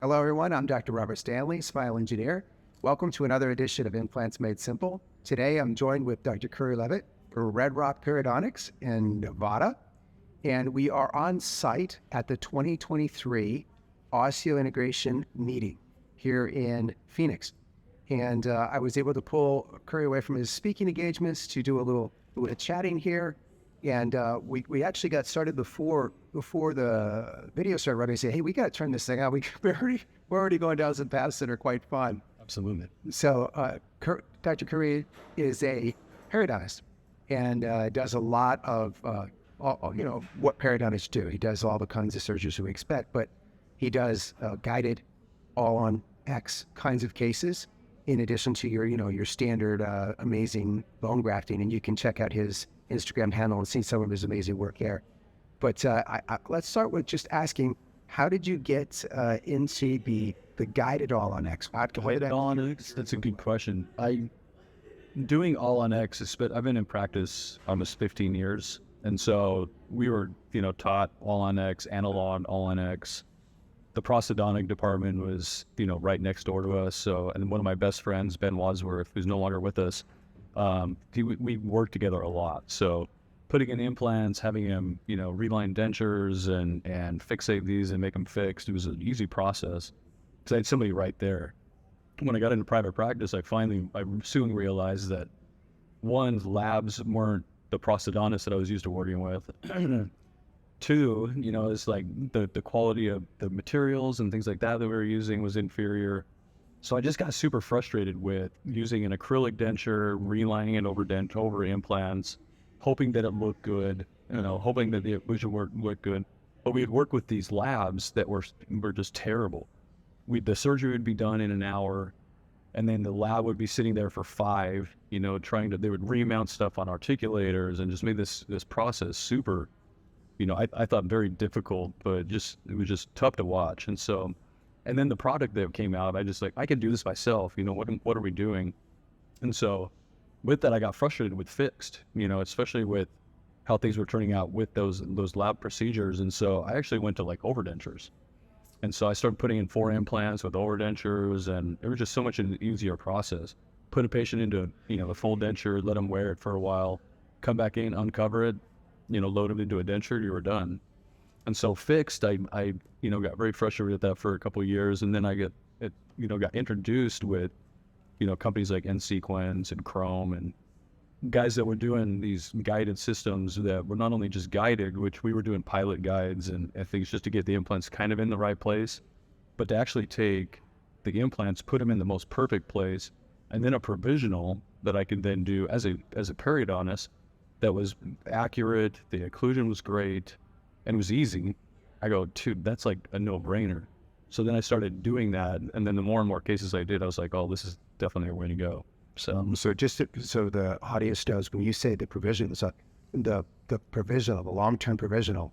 Hello, everyone. I'm Dr. Robert Stanley, smile engineer. Welcome to another edition of Implants Made Simple. Today, I'm joined with Dr. Curry Leavitt for Red Rock Periodontics in Nevada, and we are on site at the 2023 Osseointegration Meeting here in Phoenix. And I was able to pull Curry away from his speaking engagements to do a little chatting here. And we actually got started before the video started running. I said, hey, we got to turn this thing out. We're already going down some paths that are quite fun. Absolutely. So Dr. Curry is a periodontist and does a lot of, what periodontists do. He does all the kinds of surgeries we expect, but he does guided all-on-X kinds of cases in addition to your standard amazing bone grafting. And you can check out his Instagram handle and see some of his amazing work there. But let's start with just asking, how did you get into the guided all-on-X? Guided all-on-X? That's a good question. Doing all-on-X, I've been in practice almost 15 years. And so we were, taught all-on-X, analog, all-on-X. The prosthodontic department was, right next door to us. So, and one of my best friends, Ben Wadsworth, who's no longer with us, we worked together a lot. So putting in implants, having him, reline dentures and fixate these and make them fixed, it was an easy process because I had somebody right there. When I got into private practice, I soon realized that one, labs weren't the prosthodontist that I was used to working with. Two, it's like the quality of the materials and things like that we were using was inferior. So I just got super frustrated with using an acrylic denture, relining it over implants, hoping that it looked good, hoping that the occlusion work looked good. But we'd work with these labs that were just terrible. The surgery would be done in an hour, and then the lab would be sitting there for 5, they would remount stuff on articulators and just made this process super, I thought very difficult, but it was just tough to watch. And then the product that came out, I can do this myself. What are we doing? And so with that, I got frustrated with fixed, especially with how things were turning out with those lab procedures. And so I actually went to overdentures. And so I started putting in 4 implants with overdentures, and it was just so much an easier process. Put a patient into, the full denture, let them wear it for a while, come back in, uncover it, load them into a denture, you were done. And so fixed, I got very frustrated with that for a couple of years, and then I got introduced with, companies like N-Sequence and Chrome and guys that were doing these guided systems that were not only just guided, which we were doing pilot guides and things just to get the implants kind of in the right place, but to actually take the implants, put them in the most perfect place, and then a provisional that I could then do as a periodontist that was accurate, the occlusion was great, and it was easy. I go, dude, that's like a no-brainer. So then I started doing that, and then the more and more cases I did, I was like, oh, this is definitely a way to go. So So the audience knows, when you say the provisional, the provisional, the long-term provisional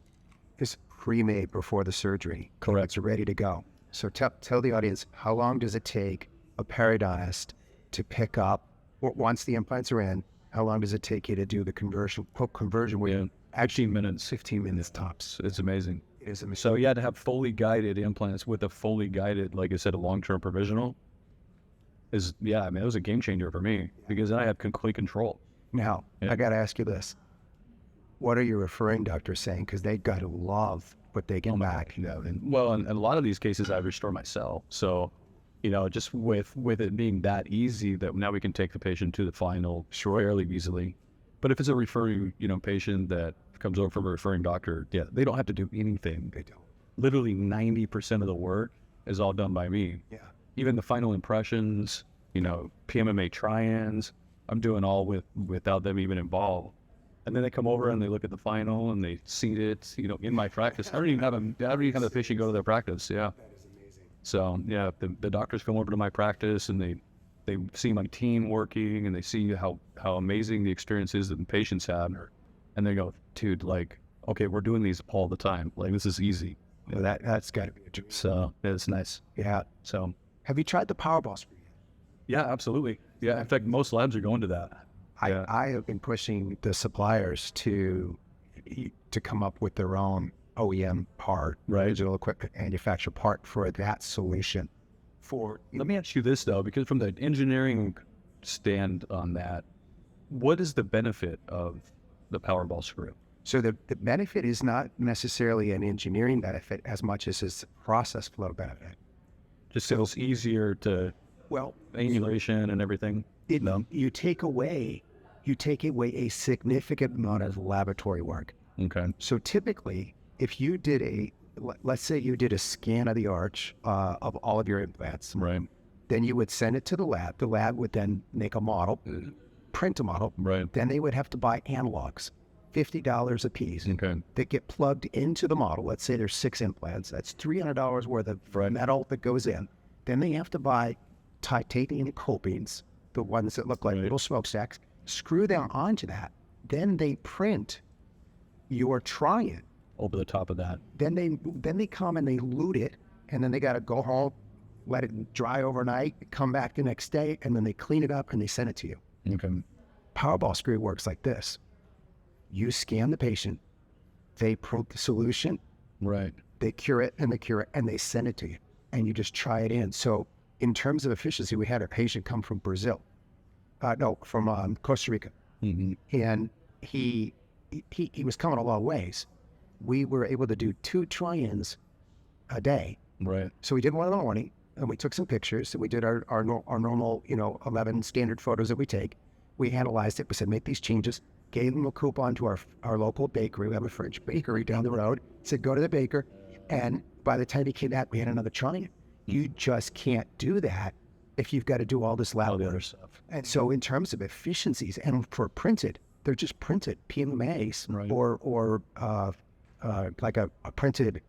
is pre-made before the surgery. Correct. It's ready to go. So tell the audience, how long does it take a periodontist to pick up, once the implants are in, how long does it take you to do the conversion where actually 15 minutes tops. It's amazing. It is amazing. So you had to have fully guided implants with a fully guided, like I said, a long-term provisional. It was a game changer for me because then I had complete control. Now, I got to ask you this. What are your referring doctors saying? Because they got to love what they get back. And a lot of these cases I restore myself. So, just with it being that easy that now we can take the patient to the final fairly easily. But if it's a referring, patient that comes over from a referring doctor, they don't have to do anything. They don't. Literally 90% of the work is all done by me. Yeah. Even the final impressions, PMMA try-ins, I'm doing all without them even involved. And then they come over and they look at the final and they seat it, in my practice. I don't even have the patient go to their practice. Yeah. That is amazing. So the doctors come over to my practice and they see my team working and they see how amazing the experience is that the patients have. And they go, dude, okay, we're doing these all the time. This is easy. Well, that's got to be a dream. So it's nice. Yeah. So Have you tried the powerball screw yet? yeah, absolutely. Yeah. In fact, most labs are going to that. I have been pushing the suppliers to come up with their own OEM part, Right. original equipment manufacturer part for that solution. Let me ask you this though, because from the engineering stand on that, what is the benefit of the powerball screw? So the benefit is not necessarily an engineering benefit as much as it's a process flow benefit. Just so it's easier to Well, angulation and everything. you take away a significant amount of laboratory work. Okay. So typically, if you did let's say you did a scan of the arch of all of your implants, Right. then you would send it to the lab. The lab would then make a model, print a model. Right. Then they would have to buy analogs, $50 a piece, Okay. that get plugged into the model. Let's say there's 6 implants. That's $300 worth of metal that goes in. Then they have to buy titanium copings, the ones that look like little smokestacks, screw them onto that. Then they print your try-in. Over the top of that. Then they come and they loot it, and then they got to go home, let it dry overnight, come back the next day, and then they clean it up and they send it to you. Okay. Powerball screw works like this. You scan the patient, they print the solution, Right. they cure it, and they send it to you, and you just try it in. So in terms of efficiency, we had a patient come from Brazil, from Costa Rica, and he was coming a long ways. We were able to do 2 try-ins a day. Right. So we did one in the morning, and we took some pictures, and we did our normal, 11 standard photos that we take. We analyzed it. We said, make these changes. Gave them a coupon to our local bakery. We have a French bakery down the road. Said, go to the baker. And by the time he came back, we had another try-in. You just can't do that if you've got to do all this lab All the work. other stuff. And so in terms of efficiencies, and for printed, they're just printed PMMAs, Right. or like a printed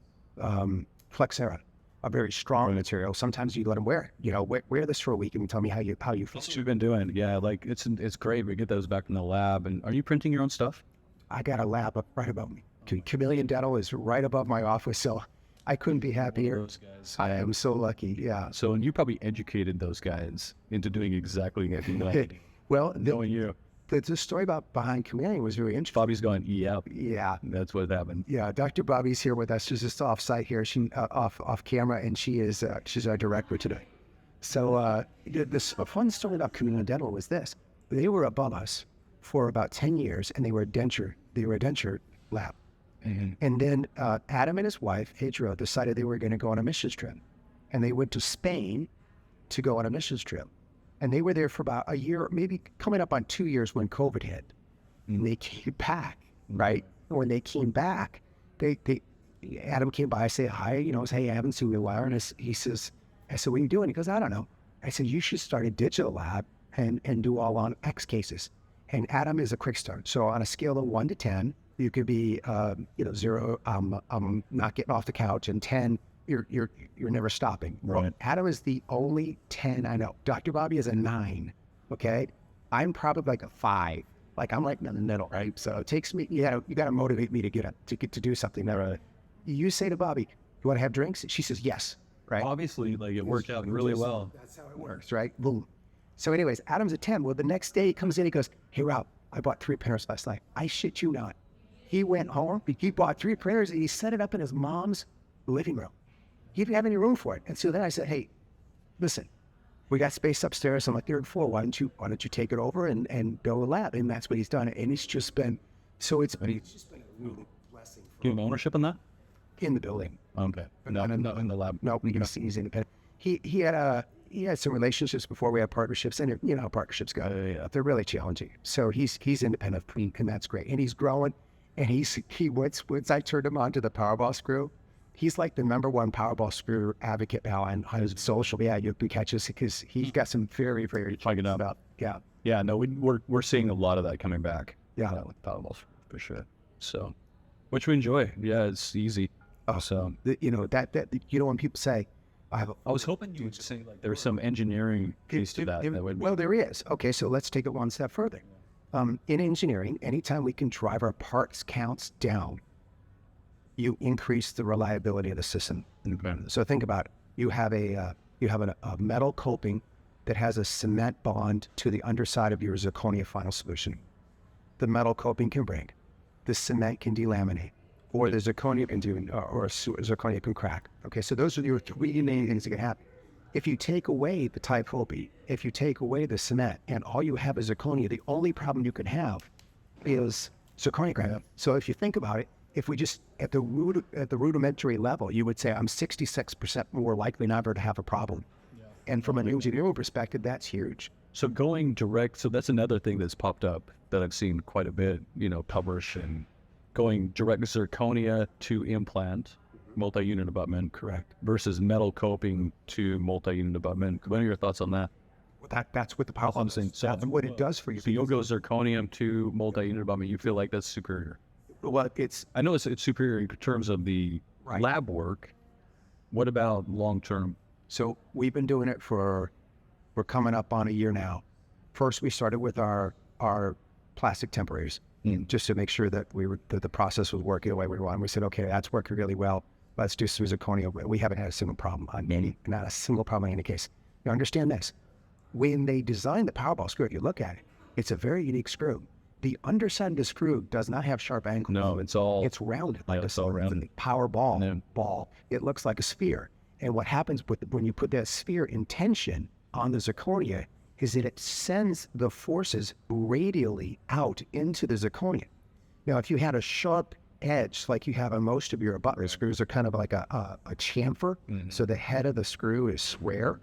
Flexera, a very strong material. Sometimes you let them wear it. Wear this for a week and tell me how you feel. That's what you've been doing. Yeah, like it's great. We get those back in the lab. And are you printing your own stuff? I got a lab up right above me. Chameleon Dental is right above my office, so I couldn't be happier. Those guys. I am so lucky. Yeah. So, and you probably educated those guys into doing exactly what you wanted. Well, Knowing you. the story about behind Chameleon was very interesting. Bobby's going, yeah, Yeah. that's what happened. Yeah, Dr. Bobby's here with us. She's just off site here. She off camera, and she's our director today. So this a fun story about Chameleon Dental was this: they were above us for about 10 years, and they were a denture lab. And then Adam and his wife Adriel decided they were going to go on a missions trip, and they went to Spain to go on a missions trip, and they were there for about a year, maybe coming up on 2 years when COVID hit. And they came back, right? When they came back, Adam came by, say hi, say, hey, I haven't seen you in a while. And I said, what are you doing? He goes, I don't know. I said, you should start a digital lab and do all on X cases. And Adam is a quick start. So on a scale of 1 to 10, you could be, 0, I'm not getting off the couch, and 10, you're never stopping. Right. Well, Adam is the only 10 I know. Dr. Bobby is a 9. Okay. I'm probably like a 5. Like I'm like in the middle, right? So it takes me, you got to motivate me to get to do something. That you say to Bobby, you want to have drinks? She says yes, right? Obviously, like it worked out really well. That's how it works, right? Boom. So, anyways, Adam's a 10. Well, the next day he comes in, he goes, hey Rob, I bought 3 printers last night. I shit you not. He went home, he bought 3 printers, and he set it up in his mom's living room. He didn't have any room for it. And so then I said, hey, listen, we got space upstairs on the 3rd floor. Why don't you take it over and build a lab? And that's what he's done. And it's just been, it's just been a real blessing. Do you have ownership on that? In the building. Okay. No, not in the lab. No, he's independent. He had some relationships before we had partnerships, and you know how partnerships go. They're really challenging. So he's independent, and that's great. And he's growing. And once I turned him on to the Powerball screw, he's like the #1 Powerball screw advocate now on his social. Yeah, you can catch us because he's got some very, very Check it out. about. Yeah. Yeah, no, we're seeing a lot of that coming back. Yeah. With powerballs for sure. So, which we enjoy. Yeah, it's easy. Oh, So when people say, I was hoping you would say like there was some engineering piece to that. Well, there is. Okay, so let's take it one step further. In engineering, anytime we can drive our parts counts down, you increase the reliability of the system. So think about it. You have a metal coping that has a cement bond to the underside of your zirconia final solution. The metal coping can break. The cement can delaminate. or the zirconia can do, or zirconia can crack. Okay, so those are your three main things that can happen. If you take away the typhobi, if you take away the cement, and all you have is zirconia, the only problem you can have is zirconia crack. So if you think about it, if we just at the rudimentary level, you would say I'm 66% more likely never to have a problem. And from an engineering perspective, that's huge. So going direct, so that's another thing that's popped up that I've seen quite a bit, published, and going direct zirconia to implant, multi-unit abutment, Correct. versus metal coping to multi-unit abutment. What are your thoughts on that? That's what the power I'm saying. So that's what it does for you. So you'll go zirconium to multi-unit abutment. You feel like that's superior? Well, I know it's superior in terms of the Right. lab work. What about long-term? So we've been doing it we're coming up on a year now. First, we started with our plastic temporaries, just to make sure that that the process was working the way we want. We said, okay, that's working really well. Let's do some zirconia. We haven't had a single problem not a single problem in any case. You understand this? When they designed the powerball screw, if you look at it, it's a very unique screw. The underside of the screw does not have sharp angles. No, it's rounded like it's all rounded. the powerball ball. It looks like a sphere. And what happens when you put that sphere in tension on the zirconia is that it sends the forces radially out into the zirconia. Now, if you had a sharp edge like you have on most of your abutment screws, are kind of like a chamfer. So the head of the screw is square.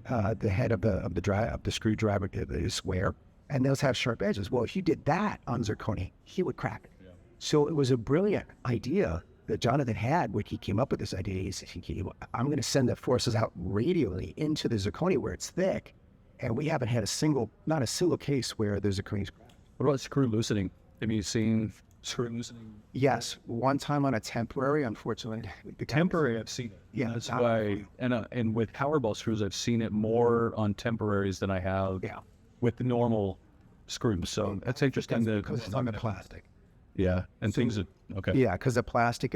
The head of the screwdriver is square, and those have sharp edges. Well, if you did that on zirconia, he would crack it. Yeah. So it was a brilliant idea that Jonathan had when he came up with this idea. He said, I'm going to send the forces out radially into the zirconia where it's thick, and we haven't had not a single case where the zirconia's cracked. What about screw loosening? Have you seen screw loosening? Yes, one time on a temporary, unfortunately. Temporary, I've seen it. Yeah, that's why. And with powerball screws, I've seen it more on temporaries than I have with the normal screws. So that's interesting. Because it's on the plastic. Yeah, and things that Yeah, because the plastic.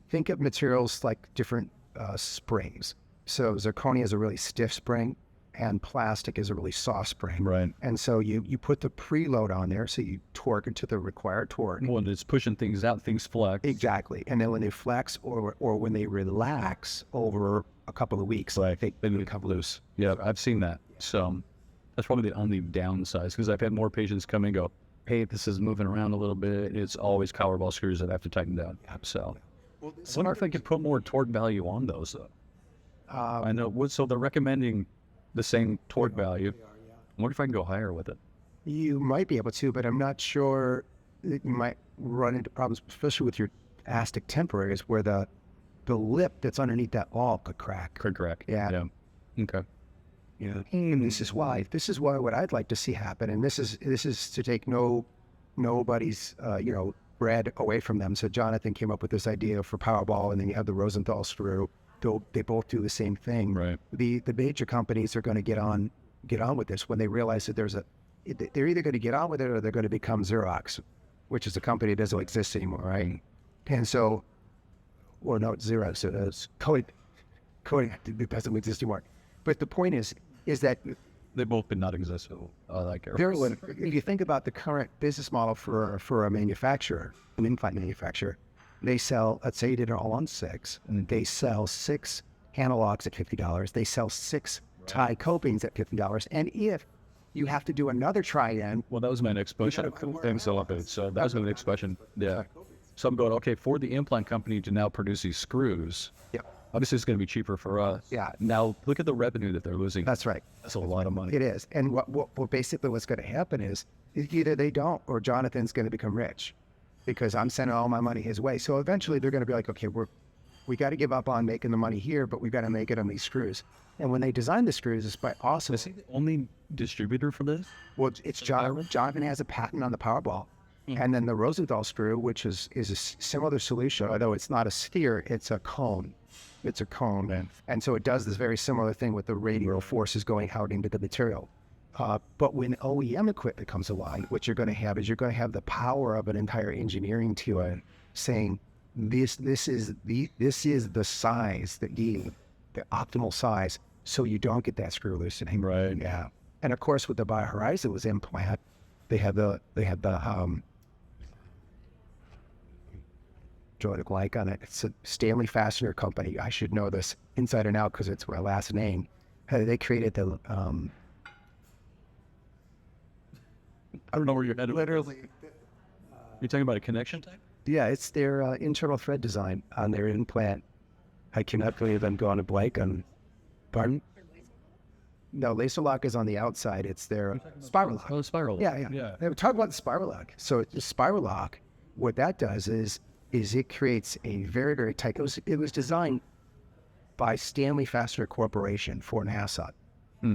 Think of materials like different springs. So zirconia is a really stiff spring, and plastic is a really soft spring. Right. And so you put the preload on there, so you torque it to the required torque. Well, it's pushing things out, things flex. Exactly. And then when they flex or when they relax over a couple of weeks, right, they become loose. Yeah, I've seen that. So that's probably the only downside, because I've had more patients come and go, hey, this is moving around a little bit. It's always powerball screws that I have to tighten down. So I wonder if I could put more torque value on those, though. I know. So they're recommending the same torque value. I wonder if I can go higher with it. You might be able to, but I'm not sure. You might run into problems, especially with your Aztec temporaries, where the lip that's underneath that ball could crack. Could crack. Yeah. Okay. Yeah. And this is why what I'd like to see happen, and this is to take nobody's bread away from them. So Jonathan came up with this idea for Powerball, and then you have the Rosenthal screw. They both do the same thing. Right. The major companies are going to get on with this when they realize that they're either going to get on with it or they're going to become Xerox, which is a company that doesn't exist anymore, right? And so, or no, it's Xerox. So it's Kodak doesn't exist anymore. But the point is that they both did not exist. If you think about the current business model for a manufacturer, an implant manufacturer, they sell, let's say you did it all on 6, and they sell 6 analogs at $50. They sell 6 tie copings at $50. And if you have to do another try-in. Well, that was my next question. So that was my next question. Yeah. So I'm going, okay, for the implant company to now produce these screws, obviously it's going to be cheaper for us. Yeah. Now look at the revenue that they're losing. That's right. That's a lot of money. It is. And what basically what's going to happen is either they don't, or Jonathan's going to become rich, because I'm sending all my money his way. So eventually they're going to be like, okay, we got to give up on making the money here, but we've got to make it on these screws. And when they designed the screws, it's by awesome. Is he the only distributor for this? Well, it's Jonathan has a patent on the Powerball. And then the Rosenthal screw, which is a similar solution, although it's not a sphere, it's a cone. It's a cone. Man. And so it does this very similar thing with the radial forces going out into the material. But when OEM equipment comes along, what you're going to have is the power of an entire engineering team saying, this is the size, the optimal size, so you don't get that screw loosening. Right. Yeah. And of course, with the BioHorizon was implant, they have the drawing a blank on it. It's a Stanley Fastener company. I should know this inside and out because it's my last name. They created the I don't know where you're headed. literally. You're talking about a connection type? Yeah, it's their internal thread design on their implant. I cannot believe I'm going to blank on. Pardon? No, laser lock is on the outside. It's their spiral lock. Oh, spiral. Yeah. They were talking about the spiral lock. So the spiral lock, what that does is it creates a very, very tight. It was designed by Stanley Fastener Corporation for NASA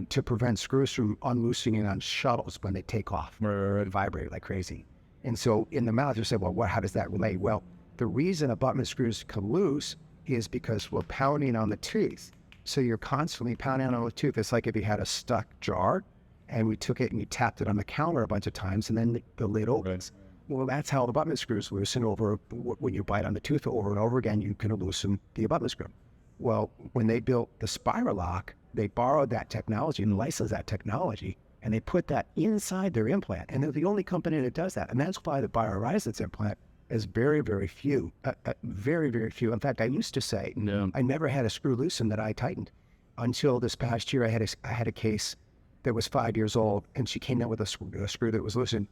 to prevent screws from unloosening on shuttles when they take off and vibrate like crazy. And so in the mouth, you say, well, how does that relate? Well, the reason abutment screws come loose is because we're pounding on the tooth. So you're constantly pounding on the tooth. It's like if you had a stuck jar and we took it and you tapped it on the counter a bunch of times and then the lid opens. Right. Well, that's how the abutment screws loosen over. When you bite on the tooth over and over again, you can loosen the abutment screw. Well, when they built the spiral lock, they borrowed that technology and licensed that technology, and they put that inside their implant. And they're the only company that does that. And that's why the BioHorizons implant is very, very few. Very, very few. In fact, I used to say I never had a screw loosened that I tightened until this past year. I had a case that was 5 years old, and she came in with a screw that was loosened,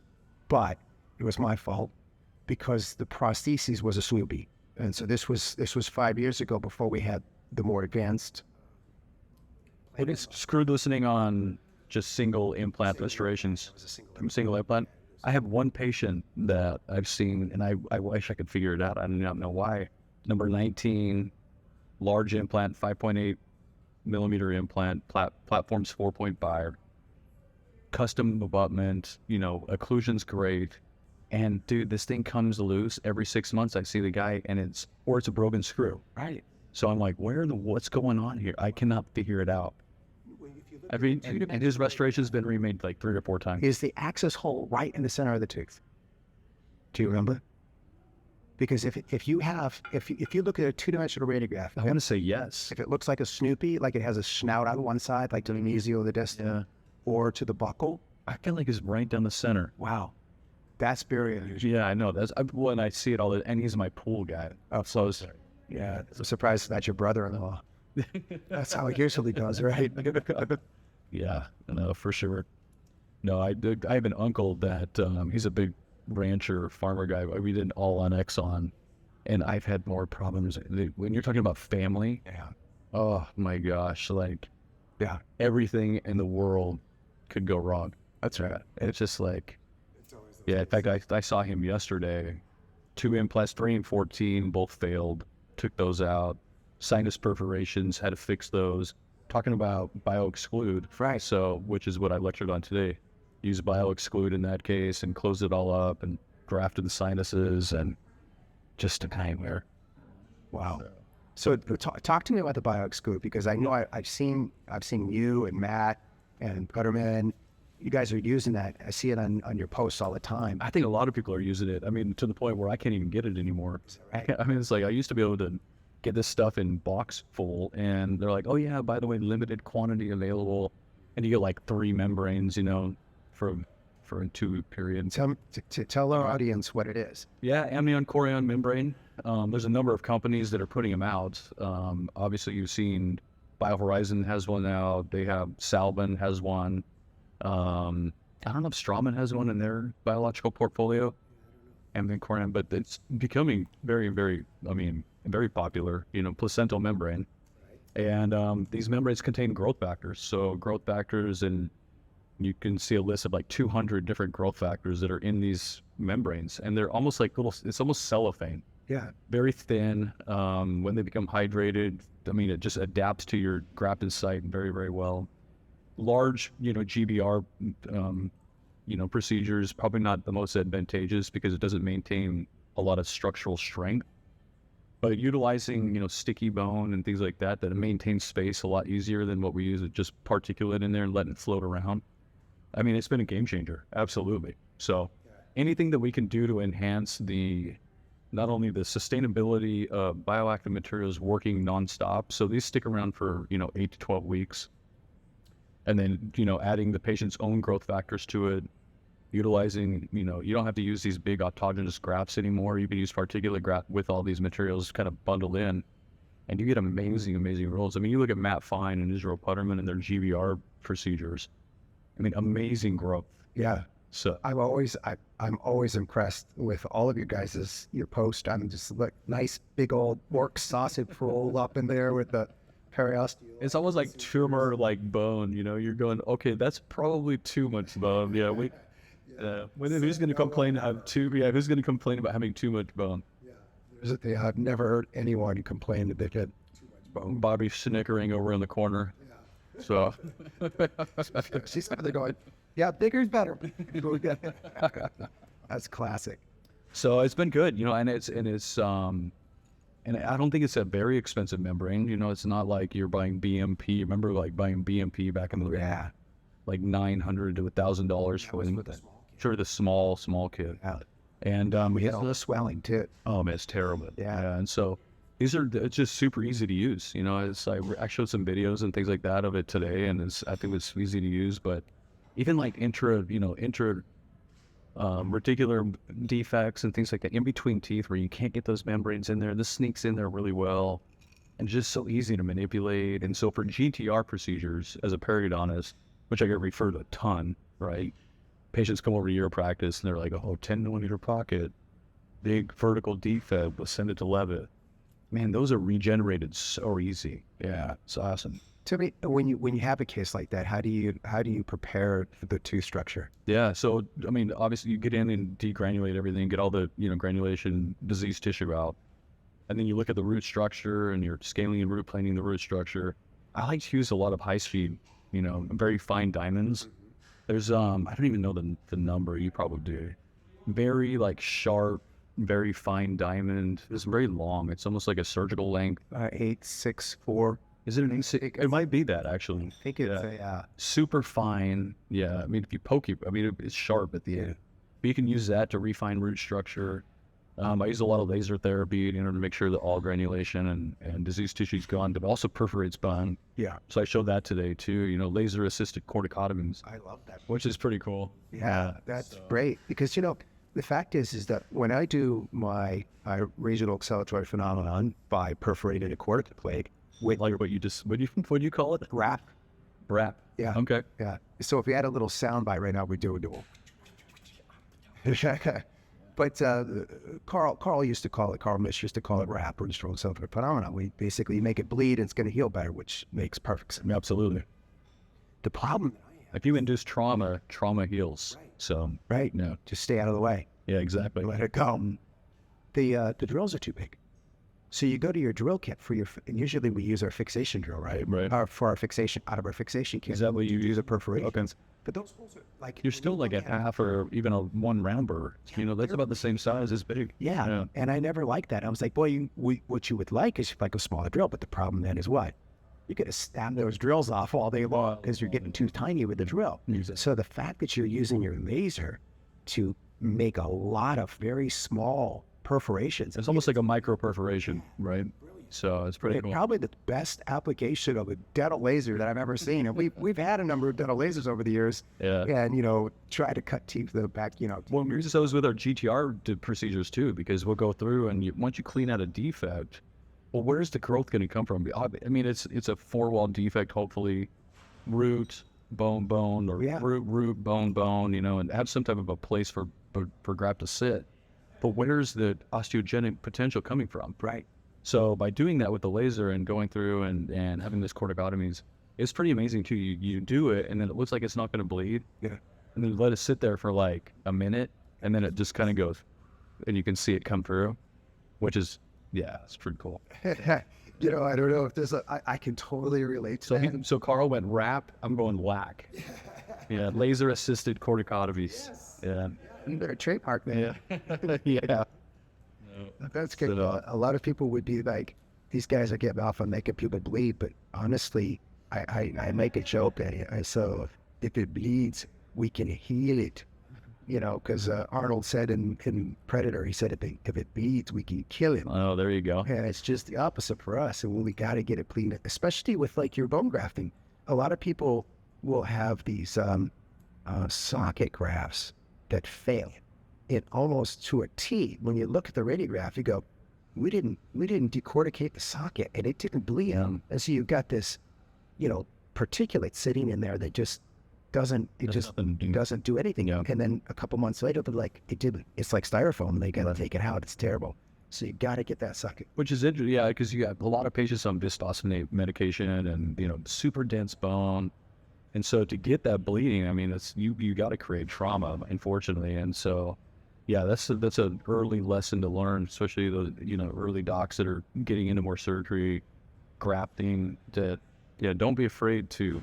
but it was my fault because the prosthesis was a Snoopy. And so this was 5 years ago before we had the more advanced. It is screw loosening on just single implant restorations. Single implant. I have one patient that I've seen, and I wish I could figure it out. I do not know why. Number 19, large implant, 5.8 millimeter implant, platform's 4.5, custom abutment, occlusion's great. And dude, this thing comes loose every 6 months. I see the guy, and it's a broken screw. Right. So I'm like, what's going on here? I cannot figure it out. I mean, and his restoration's been remade like 3 or 4 times. Is the access hole right in the center of the tooth? Do you remember? Because if you look at a 2-dimensional radiograph, I want to say yes. If it looks like a Snoopy, like it has a snout on one side, like to the mesial, the distal, or to the buccal, I feel like it's right down the center. Wow, that's very unusual. Yeah, I know. When I see it all, and he's my pool guy. Oh, so yeah, I'm surprised that's your brother-in-law. That's how it usually does, right? Yeah, no, for sure. No, I have an uncle that he's a big rancher, farmer guy. We did all on Exxon, and I've had more problems. When you're talking about family, oh my gosh, everything in the world could go wrong. That's right. It's just like, in fact, I saw him yesterday. 2 implants, 3 and 14, both failed. Took those out. Sinus perforations, had to fix those. Talking about bio-exclude, right? So, which is what I lectured on today. Use bio-exclude in that case and closed it all up and grafted the sinuses and just a nightmare. Wow. So talk to me about the bio-exclude, because I know I've seen you and Matt and Gutterman. You guys are using that. I see it on your posts all the time. I think a lot of people are using it. I mean, to the point where I can't even get it anymore. Right. I mean, it's like I used to be able to get this stuff in box full, and they're like, oh yeah, by the way, limited quantity available, and you get like 3 membranes, for a 2-week period. Tell our audience what it is. Yeah, amnion chorion membrane. There's a number of companies that are putting them out. Obviously, you've seen BioHorizon has one now. They have Salvin has one. I don't know if Straumann has one in their biological portfolio, amnion chorion, but it's becoming very, very, very popular, placental membrane. And these membranes contain growth factors. So growth factors, and you can see a list of like 200 different growth factors that are in these membranes. And they're almost like it's almost cellophane. Yeah. Very thin. When they become hydrated, it just adapts to your grafted site very, very well. Large, GBR, procedures, probably not the most advantageous because it doesn't maintain a lot of structural strength. But utilizing, sticky bone and things like that maintains space a lot easier than what we use, just particulate in there and letting it float around. It's been a game changer. Absolutely. So anything that we can do to enhance not only the sustainability of bioactive materials working nonstop. So these stick around for, 8 to 12 weeks. And then, adding the patient's own growth factors to it, utilizing, you know, you don't have to use these big autogenous grafts anymore. You can use particulate graft with all these materials kind of bundled in, and you get amazing, amazing results. I mean, you look at Matt Fine and Israel Putterman and their GVR procedures. I mean, amazing growth. Yeah. So I'm always impressed with all of you guys' your post. I'm just like nice big old pork sausage roll up in there with the periosteal. it's almost like tumor like bone, you know, you're going, okay, that's probably too much bone. Yeah, who's going to complain who's going to complain about having too much bone? I've never heard anyone complain that they get too much bone. Bobby snickering over in the corner. So she's they're going, yeah, bigger's better. That's classic. So it's been good, you know, and I don't think it's a very expensive membrane. You know, it's not like you're buying BMP. Remember, like buying BMP back in the day, like $900 to $1,000 for the small kid. Yeah. And We had all the swelling too. oh man, it's terrible. Yeah. And so it's just super easy to use. You know, it's like I showed some videos and things like that of it today, and I think it's easy to use. But even like intra reticular defects and things like that in between teeth where you can't get those membranes in there, this sneaks in there really well, and just so easy to manipulate. And so for GTR procedures as a periodontist, which I get referred a ton, right? Patients come over to your practice and they're like, oh, 10 millimeter pocket, big vertical defect, we'll send it to Leavitt. Man, those are regenerated so easy. Yeah, it's awesome. Tell me, when you have a case like that, how do you prepare for the tooth structure? Yeah, so I mean, obviously you get in and degranulate everything, get all the granulation, disease tissue out, and then you look at the root structure and you're scaling and root planing the root structure. I like to use a lot of high speed, very fine diamonds. There's I don't even know the number. You probably do. Very like sharp, very fine diamond. It's very long. It's almost like a surgical length. 864. Is it an 8? It might be that actually. I think it's super fine. Yeah, I mean if you poke it, it's sharp at the end. But you can use that to refine root structure. I use a lot of laser therapy to make sure that all granulation and diseased tissue is gone, but also perforates bone. Yeah. So I showed that today too. Laser assisted corticotomies. I love that. Which is pretty cool. Yeah, that's great because the fact is that when I do my regional acceleratory phenomenon by perforating a corticoplate with like what do you call it? wrap. Yeah. Okay. Yeah. So if we had a little sound bite right now, we'd do it. But Carl used to call it, Carl Misch used to call it wrap or regional acceleratory phenomenon. We basically make it bleed and it's going to heal better, which makes perfect sense. Absolutely. The problem, if you induce trauma heals. Right. So right? No. Just stay out of the way. Yeah, exactly. Let it go. The drills are too big. So you go to your drill kit and usually we use our fixation drill, right? Right. For our fixation, out of our fixation kit. Is that what you use a perforation? Okay. But those holes are like... You're still like at half or even a one round burr. That's about the same size as big. Yeah. And I never liked that. I was like, boy, what you would like is like a smaller drill. But the problem then is what? You're going to stab those drills off all day long because you're getting too tiny with the drill. Exactly. So the fact that you're using your laser to make a lot of very small perforations. It's almost like a micro perforation, right? So it's pretty cool. Probably the best application of a dental laser that I've ever seen. And we've had a number of dental lasers over the years. Yeah. And, try to cut teeth the back, Well, we use those with our GTR procedures too, because we'll go through and once you clean out a defect, well, where's the growth going to come from? I mean, it's a 4-wall defect, hopefully, root, bone, or root, bone, and have some type of a place for graft to sit. But where's the osteogenic potential coming from? Right. So by doing that with the laser and going through and having these corticotomies, it's pretty amazing too. You do it and then it looks like it's not going to bleed. Yeah. And then let it sit there for like a minute and then it just kind of goes and you can see it come through, which is, it's pretty cool. I don't know if there's I can totally relate to that. So Carl went wrap, I'm going lac. Yeah, laser assisted corticotomies. Yes. Yeah. They're a trademark, man. Yeah. That's good. A lot of people would be like, these guys are getting off on making people bleed, but honestly, I make a joke at it. So if it bleeds, we can heal it. Because Arnold said in Predator, he said if it bleeds, we can kill him. Oh, there you go. And it's just the opposite for us. And we got to get it cleaned, especially with like your bone grafting. A lot of people will have these socket grafts that fail. It almost to a T. When you look at the radiograph, you go, we didn't decorticate the socket, and it didn't bleed. And so you've got this, particulate sitting in there that just doesn't do anything. Yeah. And then a couple months later, they're like, it's like styrofoam. They got to take it out. It's terrible. So you got to get that socket. Which is interesting, yeah, because you have a lot of patients on bisphosphonate medication and, super dense bone. And so to get that bleeding, I mean, it's you got to create trauma, unfortunately. And so, yeah, that's an early lesson to learn, especially those, early docs that are getting into more surgery, grafting, that, don't be afraid to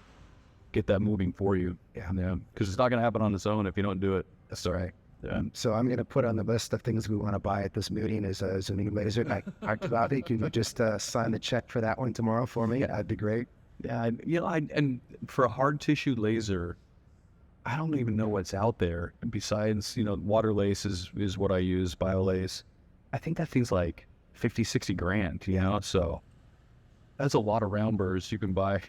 get that moving for you. Yeah. Because it's not going to happen on its own if you don't do it. That's all right. Yeah. So I'm going to put on the list of things we want to buy at this meeting is a new laser. I talked about it. Can you just sign the check for that one tomorrow for me? That'd be great. Yeah, and for a hard tissue laser, I don't even know what's out there besides, water lace is what I use, biolace. I think that thing's like 50, 60 grand, so that's a lot of round burrs you can buy.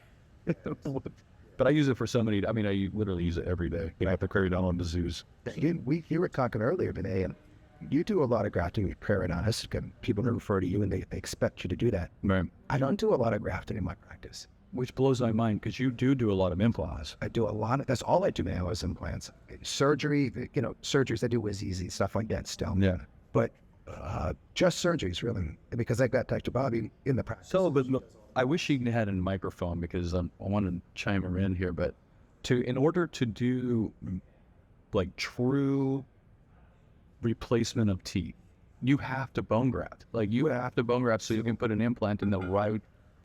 But I use it for so many, I literally use it every day. I have to carry it down on the zoos. You were talking earlier today, and you do a lot of grafting with periodontists. People refer to you and they expect you to do that. Right. I don't do a lot of grafting in my practice. Which blows my mind because you do a lot of implants. I do a lot of, that's all I do now is implants. Surgery, surgeries I do is easy, stuff like that still. Yeah. But just surgeries really, because I got Dr. Bobby in the practice. So, but look, I wish he had a microphone because I want to chime her in here, but in order to do like true replacement of teeth, you have to bone graft. Like you have to bone graft so you can put an implant in the right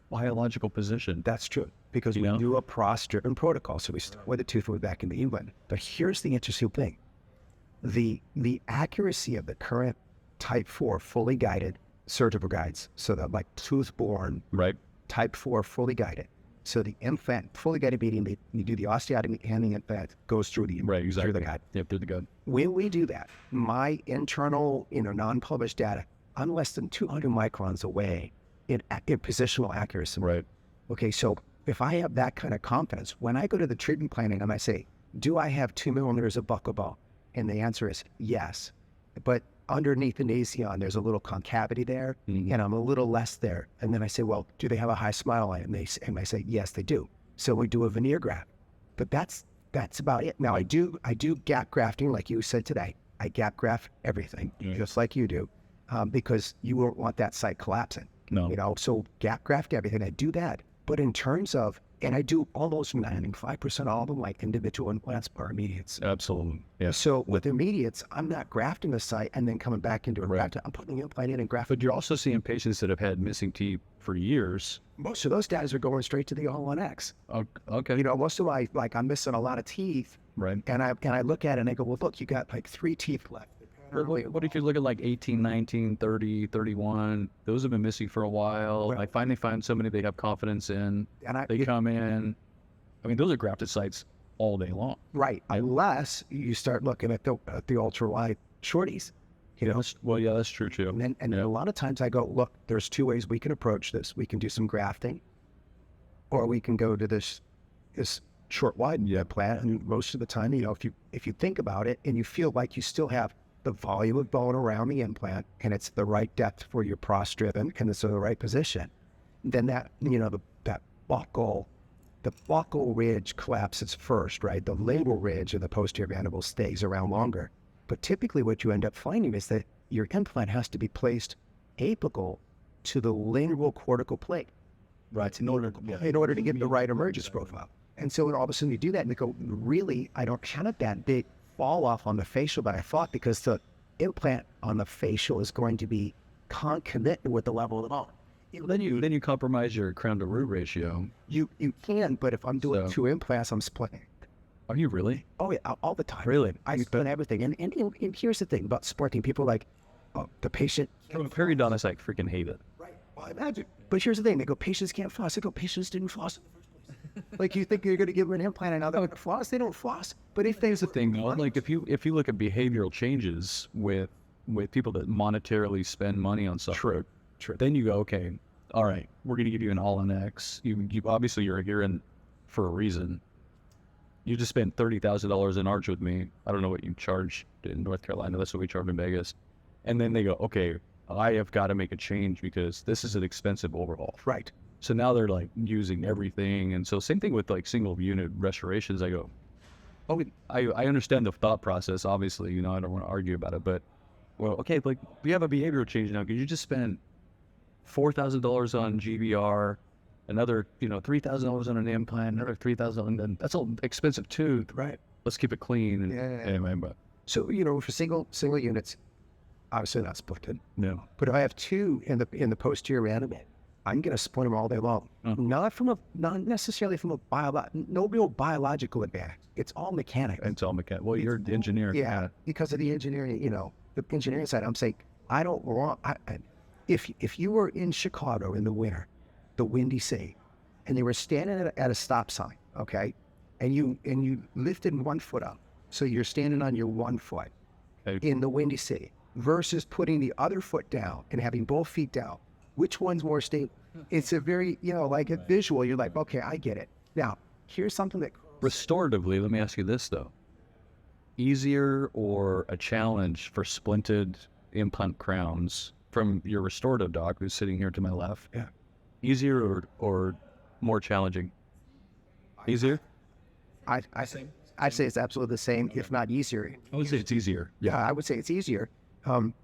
biological position. That's true, because we do a pros-driven protocol. So we start with the tooth way back in the England. But here's the interesting thing. The accuracy of the current type 4 fully guided surgical guides, so that like tooth-borne, right, type 4 fully guided. So the implant, fully guided meaning, you do the osteotomy and the implant goes through the right, exactly. through the guide. Yep, through the guide. When we do that, my internal, non-published data, I'm less than 200 microns away in positional accuracy. Right. Okay, so if I have that kind of confidence, when I go to the treatment planning and I say, do I have 2 millimeters of buccal bone? And the answer is yes. But underneath the nasion, there's a little concavity there, and I'm a little less there. And then I say, well, do they have a high smile line? And I say, yes, they do. So we do a veneer graft. But that's about it. Now I do gap grafting, like you said today. I gap graft everything, just like you do, because you won't want that site collapsing. No. So gap graft everything. I do that. But in terms of, and I do almost 95% all of them like individual implants or immediates. Absolutely. Yeah. So with immediates, I'm not grafting the site and then coming back into a graft. I'm putting the implant in and grafting. But you're also seeing patients that have had missing teeth for years. Most of those guys are going straight to the all-on-X. Okay. Most of my, I'm missing a lot of teeth. Right. And I look at it and I go, well, look, you got like 3 teeth left. What if you look at like 18, 19, 30, 31? Those have been missing for a while. Well, I finally find somebody they have confidence in. And they come in. Those are grafted sites all day long. Right. Unless you start looking at the ultra-wide shorties. Well, yeah, that's true too. And a lot of times I go, look, there's 2 ways we can approach this. We can do some grafting, or we can go to this short wide implant. And most of the time, if you think about it and you feel like you still have the volume of bone around the implant and it's the right depth for your pros-driven and it's in the right position, then that, that buccal ridge collapses first, right? The lingual ridge of the posterior mandible stays around longer. But typically what you end up finding is that your implant has to be placed apical to the lingual cortical plate, right? In order to get the right emergence profile. And so when all of a sudden you do that and you go, really, I don't have that big fall off on the facial that I thought, because the implant on the facial is going to be concomitant with the level of the bone. Then you compromise your crown to root ratio. You can, but if I'm doing 2 implants, I'm splitting. Are you really? Oh yeah, all the time. Really? I split everything. And here's the thing about splitting. People are like, oh, the patient. From a periodontist, I freaking hate it. Right. Well, I imagine. But here's the thing. They go, patients can't floss. They go, patients didn't floss in the first place. Like, you think you're going to give them an implant and now they're going to floss? They don't floss. But if there's the thing, though, like if you look at behavioral changes with people that monetarily spend money on stuff, true. Then you go, okay, all right, we're going to give you an all-on-X. You obviously you're here for a reason. you just spent $30,000 in arch with me. I don't know what you charge in North Carolina. That's what we charge in Vegas. And then they go, okay, I have got to make a change because this is an expensive overhaul. Right. So now they're like using everything. And so same thing with like single unit restorations. I go, oh, I understand the thought process. Obviously, you know, I don't want to argue about it, but well, okay, like we have a behavioral change now because you just spent $4,000 on GBR, another, you know, $3,000 on an implant, another $3,000, and that's all expensive tooth. Right. Let's keep it clean. And anyway, but So, you know, for single units, obviously not split. no. But if I have two in the posterior animal, I'm going to split them all day long. Not necessarily from no real biological advantage. It's all mechanical. It's all mechanical. Well, you're the engineer. Yeah, because of the engineering, you know, the engineering side. I'm saying I don't want. If you were in Chicago in the winter, the windy sea, and they were standing at a stop sign, okay, and you lifted one foot up, so you're standing on your one foot in the windy sea, versus putting the other foot down and having both feet down. Which one's more stable? It's a very, you know, like a visual. You're like, okay, I get it. Now, here's something that Restoratively, let me ask you this though: easier or a challenge for splinted implant crowns from your restorative doc who's sitting here to my left? Yeah. Easier or more challenging? Easier? I'd say it's absolutely the same, if not easier. I would say it's easier. Yeah, I would say it's easier.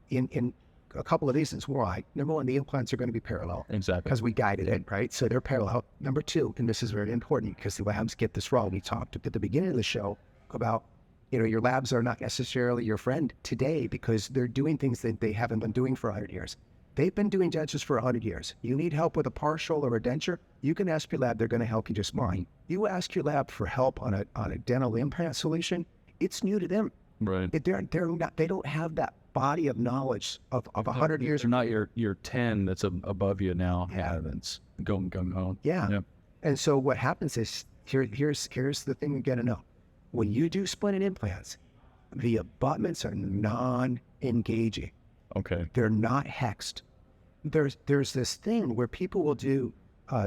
In a couple of reasons why. Number one, the implants are going to be parallel. Exactly. Because we guided it, right? So they're parallel. Number two, and this is very important because the labs get this wrong. We talked at the beginning of the show about, you know, your labs are not necessarily your friend today because they're doing things that they haven't been doing for 100 years. They've been doing dentures for 100 years. You need help with a partial or a denture, you can ask your lab. They're going to help you just fine. You ask your lab for help on a dental implant solution, it's new to them. Right. They don't have that body of knowledge of 100 years. They're not your 10 that's above you now. Yeah. That's going home. Yeah. Yep. And so what happens is, here's the thing you got to know. When you do splinted implants, the abutments are non-engaging. Okay. They're not hexed. There's this thing where people will do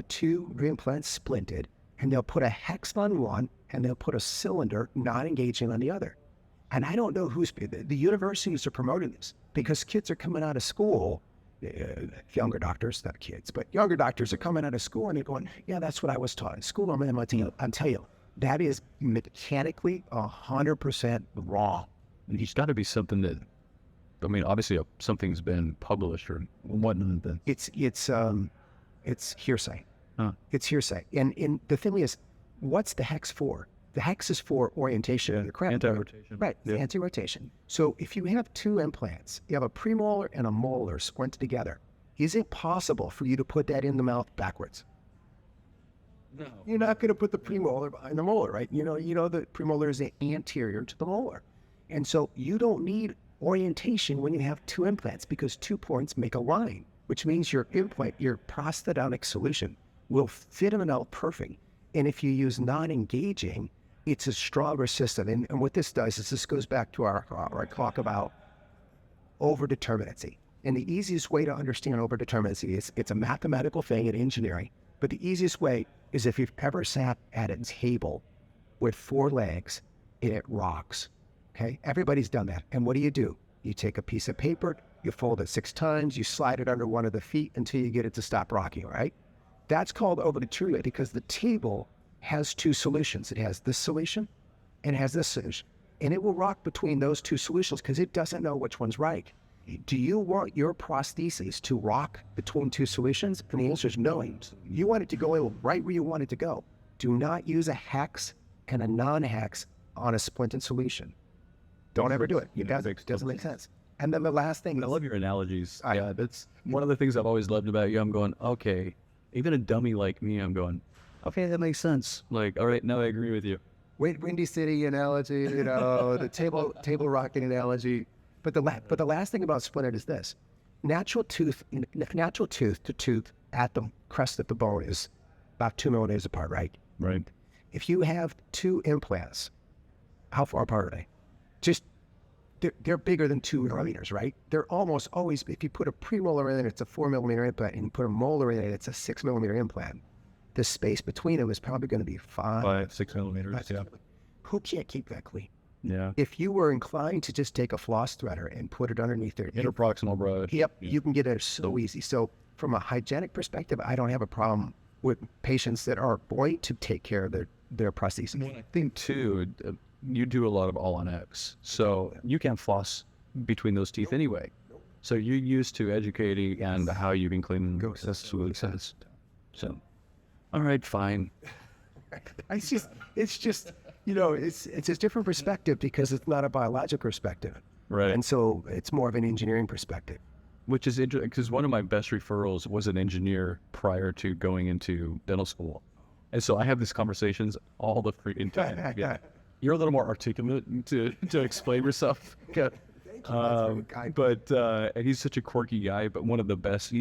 two implants splinted, and they'll put a hex on one, and they'll put a cylinder non-engaging on the other. And I don't know the universities are promoting this because kids are coming out of school, younger doctors, not kids, but younger doctors are coming out of school and they're going, yeah, that's what I was taught in school. I'm telling you, that is mechanically 100% wrong. There's got to be something that, I mean, obviously something's been published or whatnot. Then It's hearsay. Huh. It's hearsay. And the thing is, what's the hex for? The hex is for orientation of the crown. Anti-rotation. Right, Yeah. anti-rotation. So if you have two implants, you have a premolar and a molar splinted together, is it possible for you to put that in the mouth backwards? No. You're not going to put the premolar behind the molar, right? You know the premolar is anterior to the molar. And so you don't need orientation when you have two implants because 2 points make a line, which means your implant, your prosthodontic solution will fit in the mouth perfect. And if you use non-engaging, it's a stronger system. And what this does is this goes back to our talk about overdeterminacy. And the easiest way to understand overdeterminacy is it's a mathematical thing in engineering. But the easiest way is if you've ever sat at a table with 4 legs and it rocks. Okay, everybody's done that. And what do? You take a piece of paper, you fold it 6 times, you slide it under one of the feet until you get it to stop rocking, right? That's called overdeterminacy because the table has 2 solutions. It has this solution and it has this solution. And it will rock between those 2 solutions because it doesn't know which one's right. Do you want your prosthesis to rock between 2 solutions? And the answer is no. You want it to go right where you want it to go. Do not use a hex and a non-hex on a splinted solution. Don't ever do it. It doesn't make sense. And then the last thing. I love your analogies. Yeah, that's one of the things I've always loved about you. I'm going, okay, even a dummy like me, I'm going, okay, that makes sense. Like, all right, now I agree with you. Windy City analogy, the table rocking analogy. But the last thing about splinted is this: natural tooth to tooth at the crest of the bone is about 2 millimeters apart, right? Right. If you have 2 implants, how far apart are they? They're bigger than 2 millimeters, right? They're almost always. If you put a premolar in it, it's a 4 millimeter implant, and you put a molar in it, it's a 6 millimeter implant. The space between them is probably going to be 5, 6 millimeters. Yeah. who can't keep that clean? Yeah. If you were inclined to just take a floss threader and put it underneath there, Interproximal brush. yep, you can get it so easy. So from a hygienic perspective, I don't have a problem with patients that are going to take care of their prosthesis. I think too, you do a lot of all on X, so you can't floss between those teeth anyway. So you're used to educating and how you can clean them. That's what it says. So, all right, fine. It's just, it's a different perspective because it's not a biological perspective. Right. And so it's more of an engineering perspective. Which is interesting because one of my best referrals was an engineer prior to going into dental school. And so I have these conversations all the freaking time. Yeah. You're a little more articulate to explain yourself. Yeah. And he's such a quirky guy, but one of the best,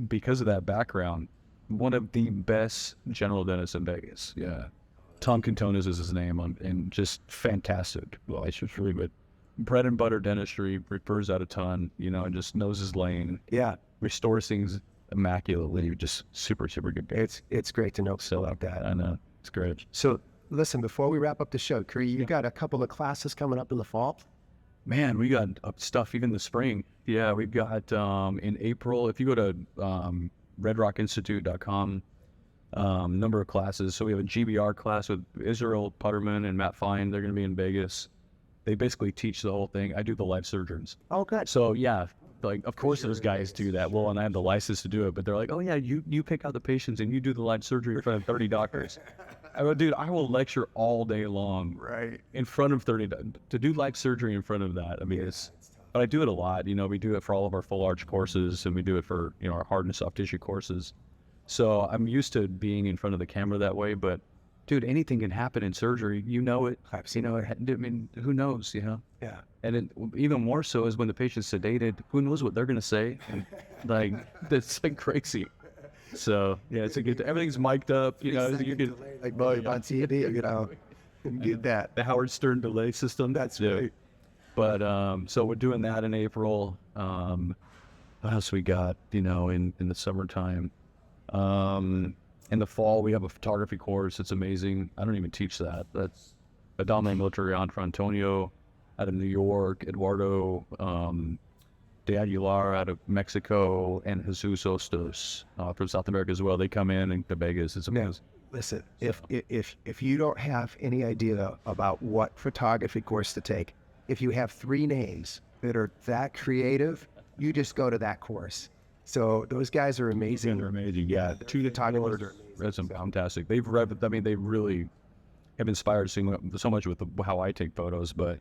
because of that background, one of the best general dentists in Vegas. Yeah. Tom Cantones is his name, and just fantastic. Well, I should really, but bread and butter dentistry, refers out a ton, and just knows his lane. Yeah. Restores things immaculately, just super, super good. It's great to know So about that. I know. It's great. So listen, before we wrap up the show, Curry, you got a couple of classes coming up in the fall? Man, we got stuff even the spring. Yeah, we've got in April, if you go to redrockinstitute.com, number of classes. So we have a GBR class with Israel Putterman and Matt Fine. They're going to be in Vegas. They basically teach the whole thing. I do the live surgeons. Oh, good. So yeah, like of course those guys do that. Well, and I have the license to do it, but they're like, oh yeah, you pick out the patients and you do the live surgery in front of 30 doctors. I go, dude, I will lecture all day long, Right. in front of 30 to do live surgery in front of that. I mean, but I do it a lot. We do it for all of our full arch courses, and we do it for our hard and soft tissue courses. So I'm used to being in front of the camera that way. But dude, anything can happen in surgery. You know it. I've seen it. I mean, who knows? Yeah. And even more so is when the patient's sedated. Who knows what they're gonna say? And, that's like crazy. So yeah, it's a good. Everything's mic'd up. You can Like Bowie on TV, get that. the Howard Stern delay system. That's right. But so we're doing that in April. What else we got? In the summertime. In the fall, we have a photography course. It's amazing. I don't even teach that. That's Adame Military Entre Antonio out of New York, Eduardo de Aguilar out of Mexico, and Jesus Ostos from South America as well. They come in to Vegas. It's amazing. Listen, if you don't have any idea about what photography course to take, if you have 3 names that are that creative, you just go to that course. So those guys are amazing. They're amazing. Yeah, the 2 photographers are fantastic. They really have inspired so much with how I take photos, but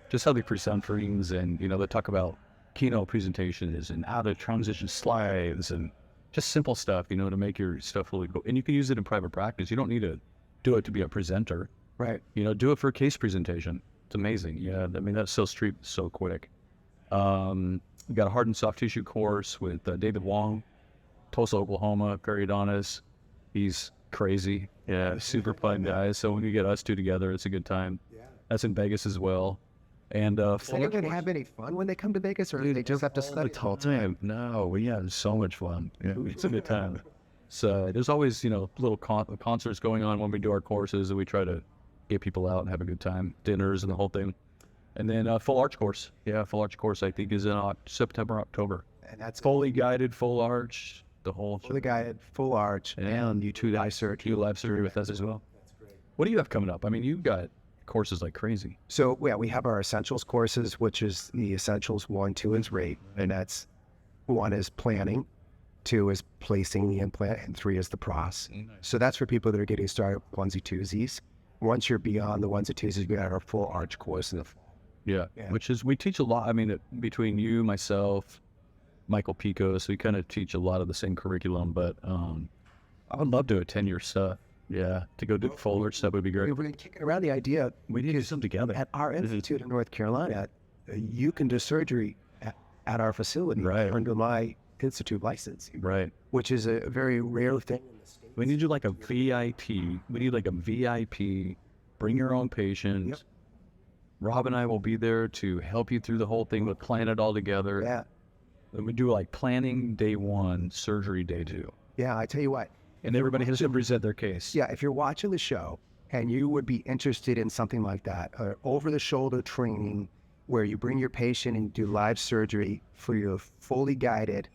just how they present things, and they talk about keynote presentations and how to transition slides and just simple stuff, to make your stuff really cool. And you can use it in private practice. You don't need to do it to be a presenter. Right. Do it for a case presentation. It's amazing. Yeah, I mean, that sells street so quick. We got a hard and soft tissue course with David Wong, Tulsa, Oklahoma, periodontist. He's crazy. Yeah, super fun guy. So when you get us 2 together, it's a good time. Yeah. That's in Vegas as well. And does anyone have any fun when they come to Vegas, or do they just have to study the whole time? No, we have so much fun. Yeah, it's a good time. So there's always little concerts going on when we do our courses, and we try to get people out and have a good time, dinners and the whole thing. And then full arch course. Yeah, full arch course I think is in September, October. And that's fully guided full arch, the whole. Fully guided, full arch, and you do live surgery. You do live surgery with us as well. That's great. What do you have coming up? I mean, you've got courses like crazy. So yeah, we have our essentials courses, which is the essentials 1, 2, and 3, and that's 1 is planning, 2 is placing the implant, and 3 is the pros. Nice. So that's for people that are getting started with onesie twosies. Once you're beyond the onesie twosies, we got our full arch course in the fall. Yeah, which is, we teach a lot. I mean, between you, myself, Michael Picos, we kind of teach a lot of the same curriculum, but I would love to attend your stuff. Yeah, to go do the full arch stuff would be great. We're kicking around the idea. We need to do something together. At our institute in North Carolina, you can do surgery at our facility under my institute license. Right. Which is a very rare thing in the States. We need to do like a VIP. We need like a VIP. Bring your own patients. Yep. Rob and I will be there to help you through the whole thing. We'll plan it all together. Yeah. And we do like planning day 1, surgery day 2. Yeah, I tell you what. And everybody has to present their case. Yeah, if you're watching the show and you would be interested in something like that, or over-the-shoulder training where you bring your patient and do live surgery for your fully guided,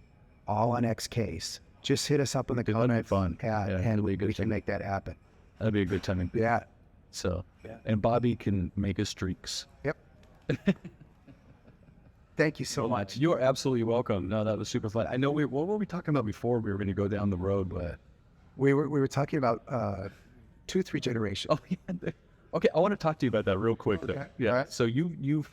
all-on-X case, just hit us up in the comments, and we can make that happen. That'd be a good timing. Yeah. So, and Bobby can make us streaks. Yep. Thank you so much. You are absolutely welcome. No, that was super fun. I know what were we talking about before we were going to go down the road, but we were talking about tooth regeneration. Oh, yeah. Okay, I want to talk to you about that real quick. Okay. Yeah. All right. So you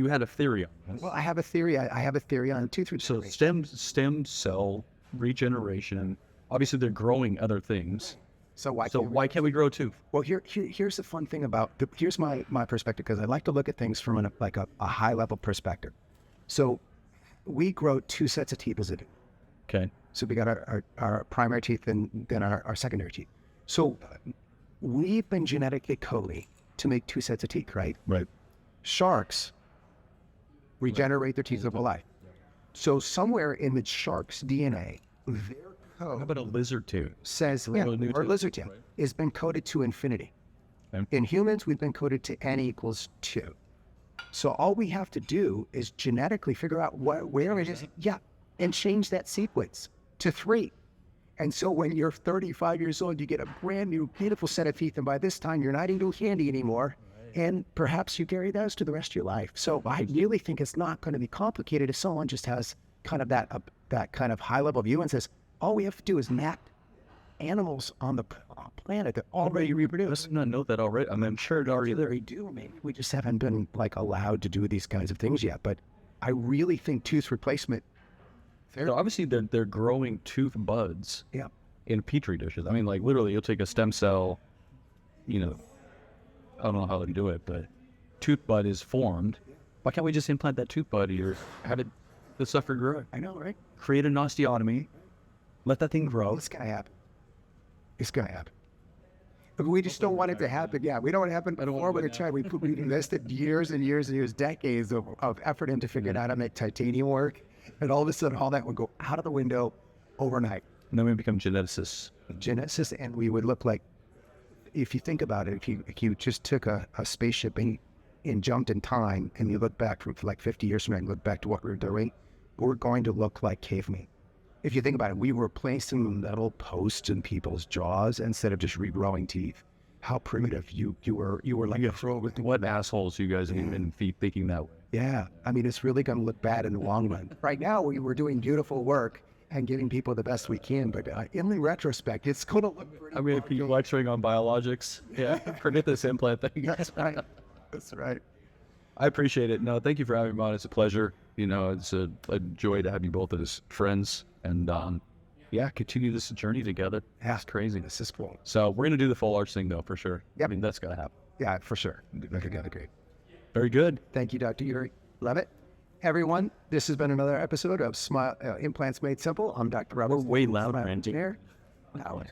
had a theory on this. Well, I have a theory. I have a theory on tooth So regeneration. stem cell regeneration. Obviously, they're growing other things. So why can't we grow a tooth? Well, here's the fun thing about here's my perspective, because I like to look at things from a high level perspective. So we grow 2 sets of teeth as a. Okay. So we got our primary teeth and then our secondary teeth. So we've been genetically coded to make 2 sets of teeth, right? Right. Sharks regenerate their teeth over life. So somewhere in the shark's DNA, their How code about a lizard tooth? says, Little new or tooth, lizard tail, right. has been coded to infinity. Okay. In humans, we've been coded to n equals 2. So all we have to do is genetically figure out where it is, and change that sequence to 3. And so when you're 35 years old, you get a brand new, beautiful set of teeth, and by this time, you're not even handy anymore. And perhaps you carry those to the rest of your life. So I really think it's not going to be complicated if someone just has kind of that kind of high-level view and says, all we have to do is map animals on the planet that already reproduce. I did not know that already. I mean, I'm sure it already there. We do. Maybe we just haven't been allowed to do these kinds of things yet. But I really think tooth replacement. So obviously, they're growing tooth buds. Yeah. In petri dishes. I mean, like literally, you'll take a stem cell. I don't know how to do it, but tooth bud is formed. Why can't we just implant that tooth bud or have it the suffer grow? I know, right? Create an osteotomy. Let that thing grow. It's gonna happen. It's gonna happen. But we just don't want it to happen. Yeah, we don't want it to happen. I don't Or want we're it gonna try. We invested years and years and years, decades of effort into figuring out how to make titanium work, and all of a sudden, all that would go out of the window overnight. And then we become geneticists. Geneticists, and we would look like, if you think about it, if you just took a spaceship and jumped in time, and you look back from like 50 years from now, and look back to what we were doing, we're going to look like cavemen. If you think about it, we were placing metal posts in people's jaws instead of just regrowing teeth. How primitive you were like a throw with What assholes you guys have been thinking that way? Yeah, I mean, it's really going to look bad in the long run. Right now, we're doing beautiful work and giving people the best we can, but in the retrospect, it's going to look pretty. I mean, if you're lecturing on biologics, forget this implant thing. That's right. That's right. I appreciate it. No, thank you for having me on. It's a pleasure. It's a joy to have you both as friends, and continue this journey together. Yeah, it's crazy. This is cool. So we're gonna do the full arch thing though, for sure. Yep. I mean, that's gotta happen. Yeah, for sure. Together, great. Very good. Thank you, Dr. Yuri Leavitt. Everyone, this has been another episode of Implants Made Simple. I'm Dr. Robert. Way louder, Smile Andy. Engineer. Loud.